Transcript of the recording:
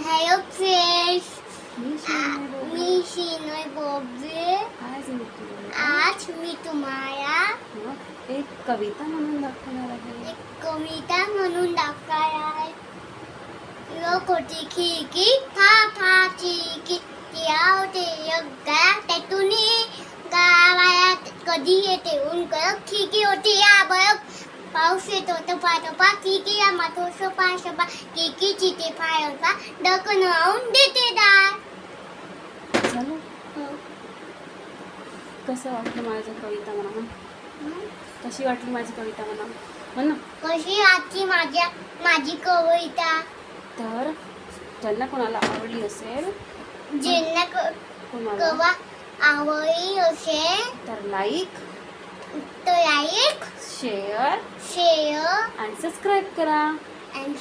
Hello friends, मी मी शिनोय बोबजे. आज मी तुम्हाला एक कविता म्हणून दाखवणार आहे. एक कविता म्हणून दाखवणार आहे. लोक होती खिडकी, फा फा चिकी, होते त्यातून गावात कधी येते ऊन कडक. खिडकी होती या बळक, पाऊस येतो टपा टपा. खिडकीला मातो सोपा सोपा, खिडकी चिते फायरपा, डकन लावून देते दार. झालं? कसं वाटलं माझं कविता म्हणा? कशी वाटली माझी कविता म्हणा? म्हण ना. कशी वाटली माझी कविता? तर ज्यांना कोणाला आवडली असेल, ज्यांना कोणाला कवा आवडली असेल तर लाईक, शेअर शेअर आणि सबस्क्राईब करा. आणि